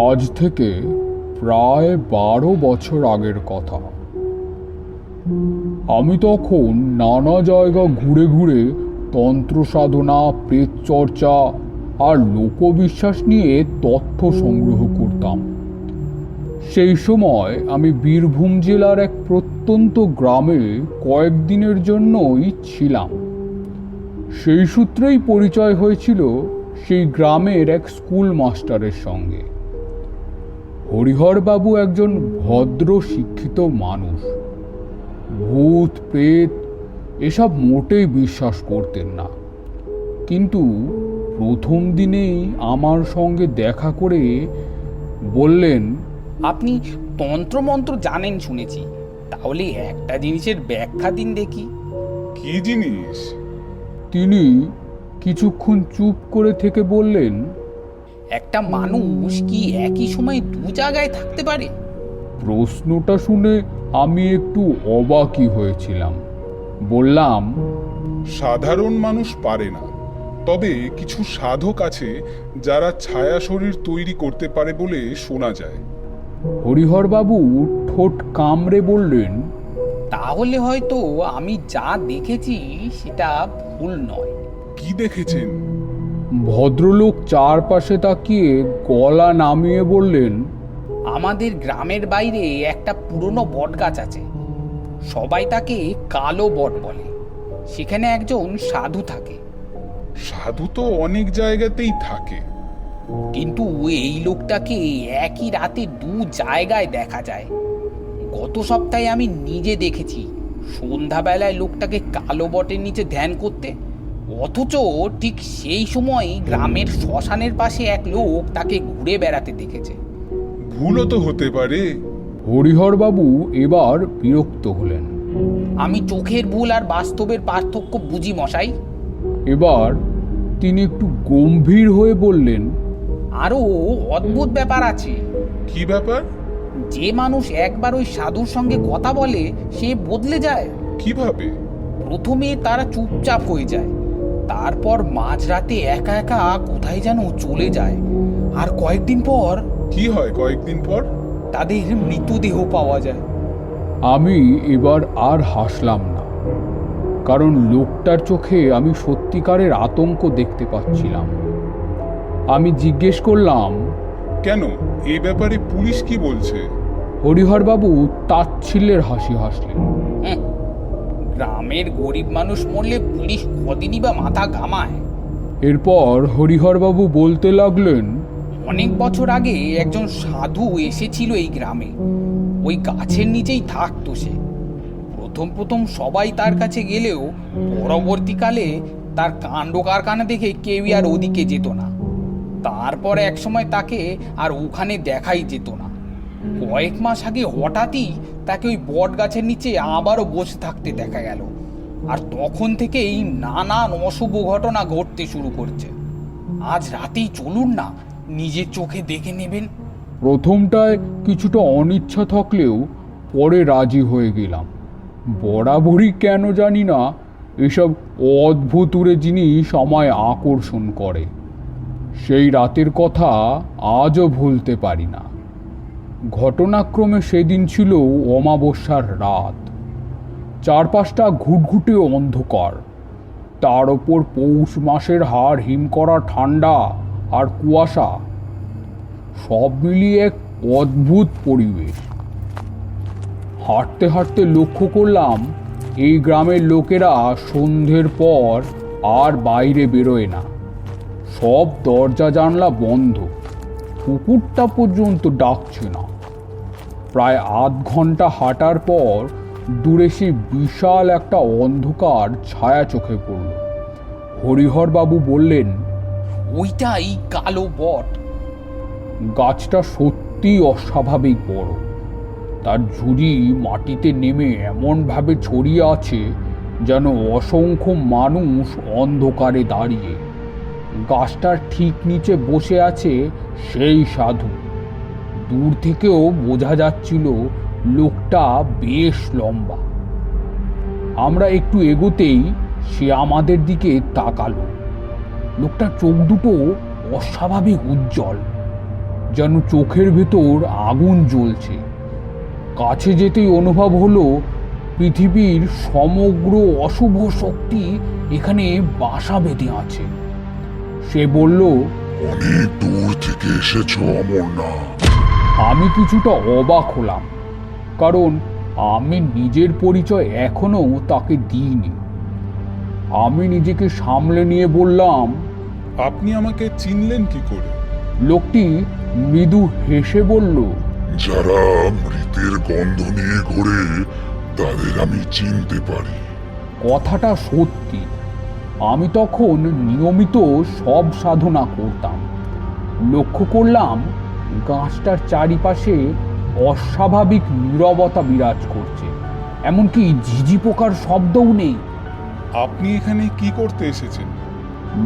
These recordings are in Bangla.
আজ থেকে প্রায় 12 বছর আগের কথা। আমি তখন নানা জায়গা ঘুরে ঘুরে তন্ত্র সাধনা, প্রেত চর্চা আর লোকবিশ্বাস নিয়ে তথ্য সংগ্রহ করতাম। সেই সময় আমি বীরভূম জেলার এক প্রত্যন্ত গ্রামে কয়েকদিনের জন্যই ছিলাম। সেই সূত্রেই পরিচয় হয়েছিল সেই গ্রামের এক স্কুল মাস্টারের সঙ্গে। হরিহরবাবু একজন ভদ্র শিক্ষিত মানুষ। ভূত প্রেত এসব মোটেই বিশ্বাস করতেন না, কিন্তু প্রথম দিনেই আমার সঙ্গে দেখা করে বললেন, আপনি তন্ত্রমন্ত্র জানেন শুনেছি, তাহলে একটা জিনিসের ব্যাখ্যা দিন দেখি। কি জিনিস? তিনি কিছুক্ষণ চুপ করে থেকে বললেন, একটা মানুষ কি একই সময় দু জায়গায় থাকতে পারে? প্রশ্নটা শুনে আমি একটু অবাকই হয়েছিলাম। বললাম, সাধারণ মানুষ পারে না, তবে কিছু সাধক আছে যারা ছায়া শরীর তৈরি করতে পারে বলে শোনা যায়। হরিহরবাবু ঠোঁট কামড়ে বললেন, তাহলে হয়তো আমি যা দেখেছি সেটা ভুল নয়। কি দেখেছেন? ভদ্রলোক চারপাশে তাকিয়ে গলা নামিয়ে বললেন, আমাদের গ্রামের বাইরে একটা পুরনো বট গাছ আছে, সবাই তাকে কালো বট বলে। সেখানে একজন সাধু থাকে। সাধু তো অনেক জায়গাতেই থাকে। কিন্তু এই লোকটাকে একই রাতে দু জায়গায় দেখা যায়। গত সপ্তাহে আমি নিজে দেখেছি সন্ধ্যাবেলায় লোকটাকে কালো বটের নিচে ধ্যান করতে, অথচ ঠিক সেই সময় গ্রামের শ্মশানের পাশে এক লোক তাকে ঘুরে বেড়াতে দেখেছে। ভুলও তো হতে পারে। হরিহরবাবু এবার বিরক্ত হলেন। আমি চোখের ভুল আর বাস্তবের পার্থক্য বুঝি মশাই। এবার তিনি একটু গম্ভীর হয়ে বললেন, আরও অদ্ভুত ব্যাপার আছে। কি ব্যাপার? যে মানুষ একবার ওই সাধুর সঙ্গে কথা বলে সে বদলে যায়। কিভাবে? প্রথমে তারা চুপচাপ হয়ে যায়, তারপর মাঝরাতে একা একা কোথায় যেন চলে যায়, আর কয়েকদিন পর কি হয় কয়েকদিন পর? তাদের মৃতদেহ পাওয়া যায়। আমি এবার আর হাসলাম না, কারণ লোকটার চোখে আমি সত্যিকারের আতঙ্ক দেখতে পাচ্ছিলাম। আমি জিজ্ঞেস করলাম, কেন, এই ব্যাপারে পুলিশ কি বলছে? হরিহরবাবু তাচ্ছিল্যের হাসি হাসলেন। হুঁ, গ্রামের গরিব মানুষ মরলে পুলিশ কদিনই বা মাথা ঘামায়। এরপর হরিহরবাবু বলতে লাগলেন, অনেক বছর আগে একজন সাধু এসেছিল এই গ্রামে। ওই গাছের নিচেই থাকতো সে। প্রথম প্রথম সবাই তার কাছে গেলেও পরবর্তীকালে তার কাণ্ড কারখানা দেখে কেউই আর ওদিকে যেত না। তারপর এক সময় তাকে আর ওখানে দেখাই যেত না। কয়েক মাস আগে হঠাৎই তাকে ওই বট গাছের নিচে আবারও বসে থাকতে দেখা গেল, আর তখন থেকেই নানান অশুভ ঘটনা ঘটতে শুরু করছে। আজ রাতেই চলুন না, নিজের চোখে দেখে নেবেন। প্রথমটায় কিছুটা অনিচ্ছা থাকলেও পরে রাজি হয়ে গেলাম। বরাবরই কেন জানি না এসব অদ্ভুতুরে জিনিস আমায় আকর্ষণ করে। সেই রাতের কথা আজও ভুলতে পারি না। ঘটনাক্রমে সেদিন ছিল অমাবস্যার রাত। চারপাশটা ঘুটঘুটে অন্ধকার, তার ওপর পৌষ মাসের হাড় হিম করা ঠান্ডা আর কুয়াশা, সব মিলিয়ে এক অদ্ভুত পরিবেশ। হাঁটতে হাঁটতে লক্ষ্য করলাম এই গ্রামের লোকেরা সন্ধ্যের পর আর বাইরে বেরোয় না। সব দরজা জানলা বন্ধ, কুকুরটা পর্যন্ত ডাকছে না। প্রায় আধ ঘন্টা হাঁটার পর দূরে সেই বিশাল একটা অন্ধকার ছায়া চোখে পড়ল। হরিহরবাবু বললেন, ওইটাই কালো বট। গাছটা সত্যি অস্বাভাবিক বড়। তার ঝুড়ি মাটিতে নেমে এমনভাবে ছড়িয়ে আছে যেন অসংখ্য মানুষ অন্ধকারে দাঁড়িয়ে। গাছটার ঠিক নিচে বসে আছে সেই সাধু। দূর থেকেও বোঝা যাচ্ছিল লোকটা বেশ লম্বা। আমরা একটু এগোতেই সে আমাদের দিকে তাকালো। লোকটার চোখ দুটো অস্বাভাবিক উজ্জ্বল, যেন চোখের ভেতর আগুন জ্বলছে। কাছে যেতেই অনুভব হলো পৃথিবীর সমগ্র অশুভ শক্তি এখানে বাসা বেঁধে আছে। সে বলল, অনেক দূর থেকে এসেছো অমরনাথ। আমি কিছুটা অবাক হলাম, কারণ আমি নিজের পরিচয় এখনো তাকে দিইনি। আমি নিজেকে সামলে নিয়ে বললাম, আপনি আমাকে চিনলেন কি করে? লোকটি মৃদু হেসে বলল, যারা মৃতের গন্ধ নিয়ে ঘোরে তাদের আমি চিনতে পারি। কথাটা সত্যি। আমি তখন নিয়মিত সব সাধনা করতাম। লক্ষ্য করলাম গাছটার চারিপাশে অস্বাভাবিক নীরবতা বিরাজ করছে, এমনকি ঝিঝি পোকার শব্দও নেই। আপনি এখানে কি করতে এসেছেন?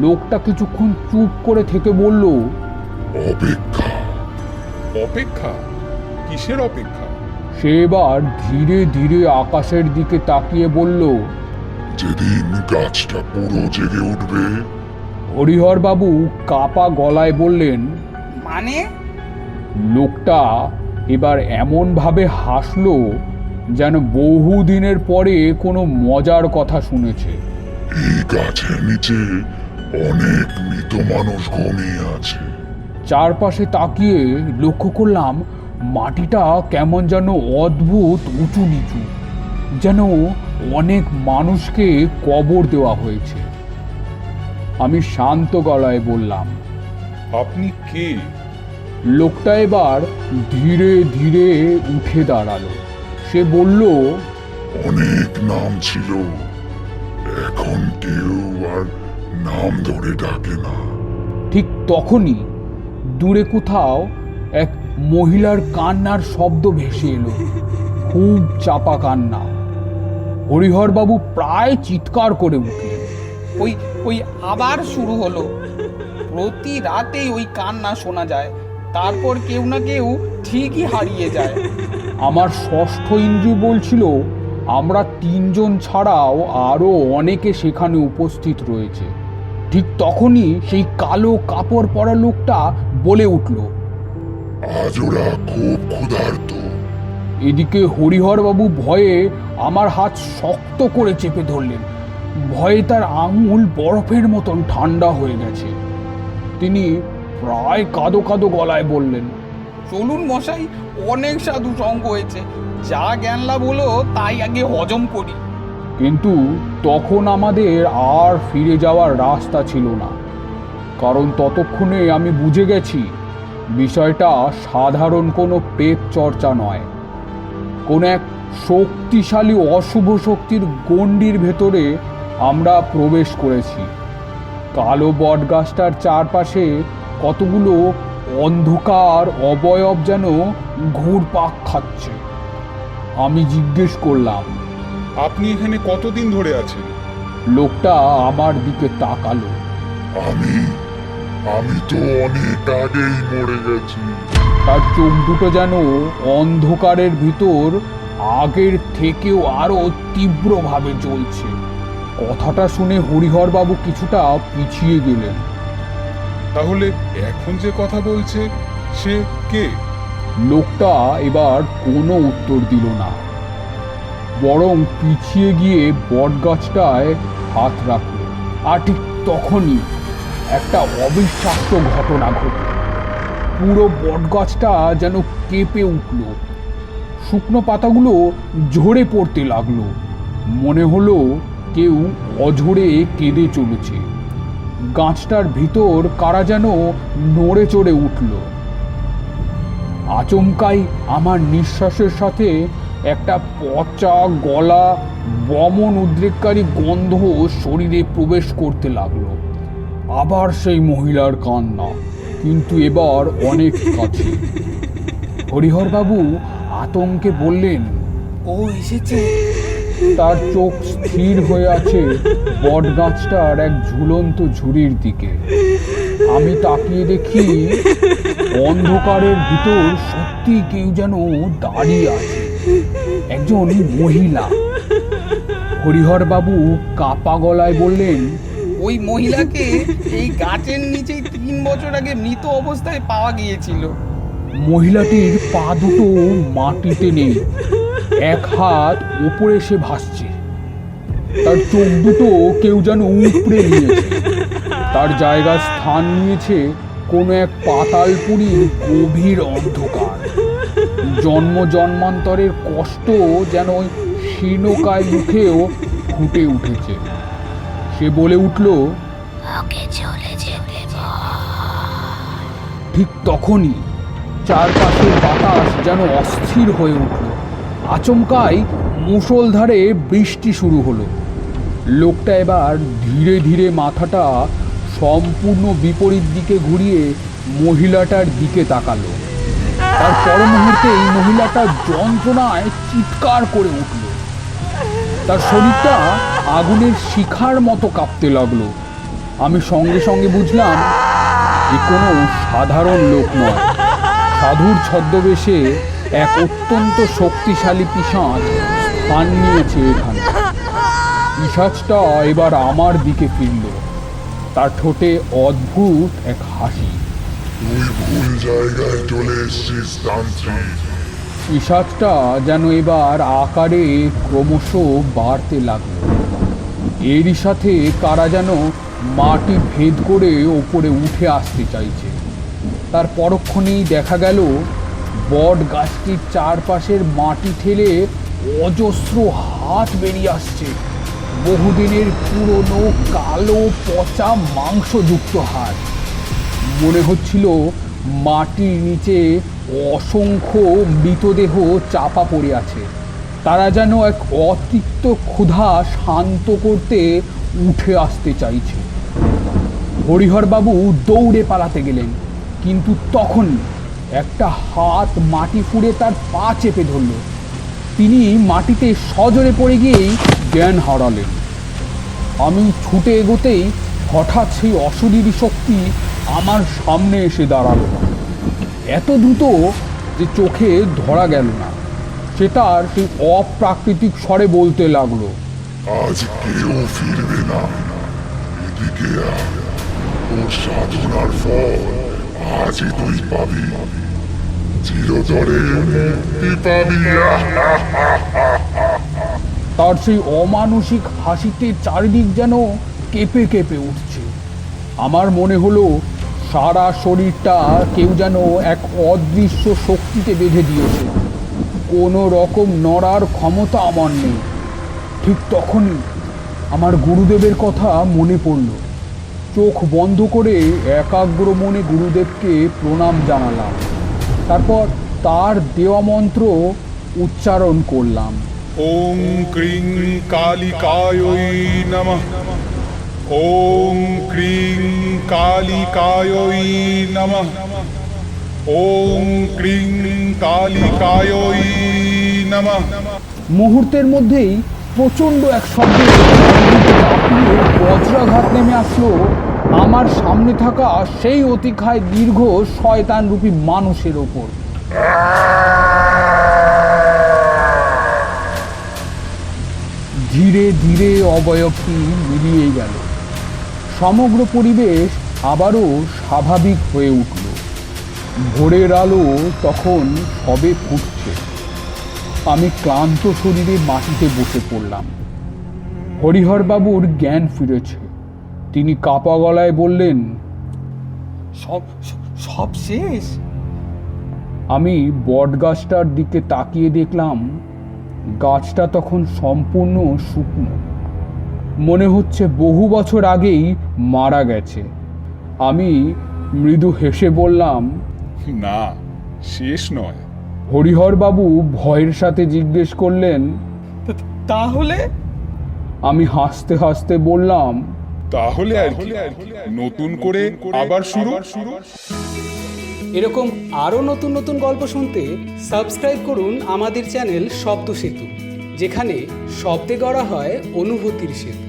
লোকটা কিছুক্ষণ চুপ করে থেকে বলল, অপেক্ষা। অপেক্ষা? কিসের অপেক্ষা? সে এবার ধীরে ধীরে আকাশের দিকে তাকিয়ে বলল, যেদিন গাছটা পুরো জেগে উঠবে। হরিহরবাবু কাপা গলায় বললেন। মানে? লোকটা এবার এমনভাবে হাসলো যেন বহুদিনের পরে কোনো মজার কথা শুনেছে। এই গাছের নিচে অনেক মৃত মানুষ ঘুমিয়ে আছে। চারপাশে তাকিয়ে লক্ষ্য করলাম মাটিটা কেমন যেন অদ্ভুত উঁচু নিচু, যেন অনেক মানুষকে কবর দেওয়া হয়েছে। আমি শান্ত গলায় বললাম, আপনি কে? লোকটা এবার ধীরে ধীরে উঠে দাঁড়ালো। সে বলল, অনেক নাম ছিল, এখন কেউ আর নাম ধরে ডাকে না। ঠিক তখনই দূরে কোথাও এক মহিলার কান্নার শব্দ ভেসে এলো, খুব চাপা কান্না। হরিহরবাবু প্রায় চিৎকার করে উঠলেন। ওই ওই আবার শুরু হলো। প্রতি রাতেই ওই কান্না শোনা যায়, তারপর কেউ না কেউ ঠিকই হারিয়ে যায়। আমার ষষ্ঠ ইন্দ্রিয় বলছিল আমরা তিনজন ছাড়াও আরো অনেকে সেখানে উপস্থিত রয়েছে। ঠিক তখনই সেই কালো কাপড় পরা লোকটা বলে উঠল, আজ ওরা খুব ক্ষুধার্ত। এদিকে হরিহরবাবু ভয়ে আমার হাত শক্ত করে চেপে ধরলেন। ভয়ে তার আঙুল বরফের মতন ঠান্ডা হয়ে গেছে। তিনি প্রায় কাঁদো কাঁদো গলায় বললেন, চলুন মশাই, অনেক সাধু সঙ্গ হয়েছে, যা জ্ঞান লাভ হলো তাই আগে হজম করি। কিন্তু তখন আমাদের আর ফিরে যাওয়ার রাস্তা ছিল না, কারণ ততক্ষণে আমি বুঝে গেছি বিষয়টা সাধারণ কোনো প্রেত চর্চা নয়। কোন এক শক্তিশালী অশুভ শক্তির গণ্ডির ভেতরে আমরা প্রবেশ করেছি। কালো বটগাছটার চারপাশে কতগুলো অন্ধকার অবয়ব যেন ঘুরপাক খাচ্ছে। আমি জিজ্ঞেস করলাম, আপনি এখানে কতদিন ধরে আছেন? লোকটা আমার দিকে তাকালো। আমি তো অনেক আগেই মরে গেছি। তার চোখ দুটো যেন অন্ধকারের ভিতর আগের থেকেও আরো তীব্রভাবে জ্বলছে। কথাটা শুনে হরিহরবাবু কিছুটা পিছিয়ে গেলেন। তাহলে এখন যে কথা বলছে সে কে? লোকটা এবার কোনো উত্তর দিল না, বরং পিছিয়ে গিয়ে বটগাছটায় হাত রাখল। আর ঠিক তখনই একটা অবিশ্বাস্য ঘটনা ঘটল। পুরো বটগাছটা যেন কেঁপে উঠল, শুকনো পাতাগুলো ঝরে পড়তে লাগলো। মনে হলো কেউ অঝরে কেঁদে চলেছে। গাছটার ভিতর কারা যেন নড়ে চড়ে উঠল। আচমকাই আমার নিঃশ্বাসের সাথে একটা পচা গলা বমন উদ্রেককারী গন্ধ শরীরে প্রবেশ করতে লাগলো। আবার সেই মহিলার কান্না, কিন্তু এবার অনেক কাছে। হরিহরবাবু আতঙ্কে বললেন, ও এসেছে। তার চোখ স্থির হয়ে আছে বটগাছটার এক ঝুলন্ত ঝুড়ির দিকে। আমি তাকিয়ে দেখি অন্ধকারের ভিতর সত্যি কেউ যেন দাঁড়িয়ে আছে, একজন মহিলা। হরিহরবাবু কাপা গলায় বললেন, ওই মহিলাকে এই গাছের নিচেই 3 বছর আগে মৃত অবস্থায় পাওয়া গিয়েছিল। মহিলাটির পা দুটো মাটিতে নেই, এক হাত উপরে এসে ভাসছে। তার চোখ দুটো কেউ যেন উপড়ে নিয়েছে। তার জায়গার স্থান নিয়েছে কোনো এক পাতালপুরীর গভীর অন্ধকার। জন্ম জন্মান্তরের কষ্ট যেন ওই শীর্ণকায় মুখেও ফুটে উঠেছে। সে বলে উঠল, ওকে চলে যেতে ঠিক তখনই চারপাশের বাতাস যেন অস্থির হয়ে উঠল। আচমকাই মুষলধারে বৃষ্টি শুরু হলো। লোকটা এবার ধীরে ধীরে মাথাটা সম্পূর্ণ বিপরীত দিকে ঘুরিয়ে মহিলাটার দিকে তাকালো। তার পর মুহূর্তেই মহিলাটা যন্ত্রণায় চিৎকার করে উঠল। তার শরীরটা আগুনের শিখার মতো কাঁপতে লাগলো। আমি সঙ্গে সঙ্গে বুঝলাম এ কোনো সাধারণ লোক নয়। সাধুর ছদ্মবেশে এক অত্যন্ত শক্তিশালী পিশাচ স্থান নিয়েছে এখানে। পিশাচটা এবার আমার দিকে ফিরল। তার ঠোঁটে অদ্ভুত এক হাসি। তুই ভুল জায়গায় চলে এসেছিস তান্ত্রিক। পিশাচটা যেন এবার আকারে ক্রমশ বাড়তে লাগলো। এরই সাথে কারা যেন মাটি ভেদ করে ওপরে উঠে আসতে চাইছে। তার পরক্ষণেই দেখা গেল বট গাছটির চারপাশের মাটি ঠেলে অজস্র হাত বেরিয়ে আসছে। বহুদিনের পুরনো কালো পচা মাংসযুক্ত হাত। মনে হচ্ছিল মাটির নিচে অসংখ্য মৃতদেহ চাপা পড়ে আছে। তারা যেন এক অতৃপ্ত ক্ষুধা শান্ত করতে উঠে আসতে চাইছে। হরিহরবাবু দৌড়ে পালাতে গেলেন, কিন্তু তখনই একটা হাত মাটি ফুঁড়ে তার পা চেপে ধরল। তিনি মাটিতে সজোরে পড়ে গিয়েই জ্ঞান হারালেন। আমি ছুটে এগোতেই হঠাৎ সেই অশরীরী শক্তি আমার সামনে এসে দাঁড়ালো। এত দ্রুত যে চোখে ধরা গেল না। সে তার সেই অপ্রাকৃতিক স্বরে বলতে লাগলো, আজ কেউ ফিরবে না, এদিকে আয়। তোর সাধনার ফল আজই তুই পাবি, চিরতরে মুক্তি পাবি। তার সেই অমানসিক হাসিতে চারিদিক যেন কেঁপে কেঁপে উঠছে। আমার মনে হলো সারা শরীরটা কেউ যেন এক অদৃশ্য শক্তিতে বেঁধে দিয়েছে। কোনো রকম নড়ার ক্ষমতা আমার নেই। ঠিক তখনই আমার গুরুদেবের কথা মনে পড়ল। চোখ বন্ধ করে একাগ্র মনে গুরুদেবকে প্রণাম জানালাম। তারপর তার দেওয়া মন্ত্র উচ্চারণ করলাম। ওং ক্রিং কালিকায় নমঃ। ওং ক্রিং কালিকায় নমঃ। ওং ক্রিং কালিকায় নমঃ। মুহূর্তের মধ্যেই প্রচণ্ড এক শব্দে বজ্রাঘাত নেমে আসলো আমার সামনে থাকা সেই অতিকায় দীর্ঘ শয়তানরূপী মানুষের ওপর। ধীরে ধীরে অবয়বটি মিলিয়ে গেল। সমগ্র পরিবেশ আবারও স্বাভাবিক হয়ে উঠল। ভোরের আলো তখন সবে ফুটছে। আমি ক্লান্ত শরীরে মাটিতে বসে পড়লাম। হরিহরবাবুর জ্ঞান ফিরেছে। তিনি কাঁপা গলায় বললেন, সব সব শেষ? আমি বটগাছটার দিকে তাকিয়ে দেখলাম গাছটা তখন সম্পূর্ণ শুকনো। মনে হচ্ছে বহু বছর আগেই মারা গেছে। আমি মৃদু হেসে বললাম, না, শেষ নয়। হরিহরবাবু ভয়ের সাথে জিজ্ঞেস করলেন, তাহলে? আমি হাসতে হাসতে বললাম, তাহলে আর কি, নতুন করে আবার শুরু। এরকম আরও নতুন নতুন গল্প শুনতে সাবস্ক্রাইব করুন আমাদের চ্যানেল শব্দ সেতু, যেখানে শব্দে গড়া হয় অনুভূতির সেতু।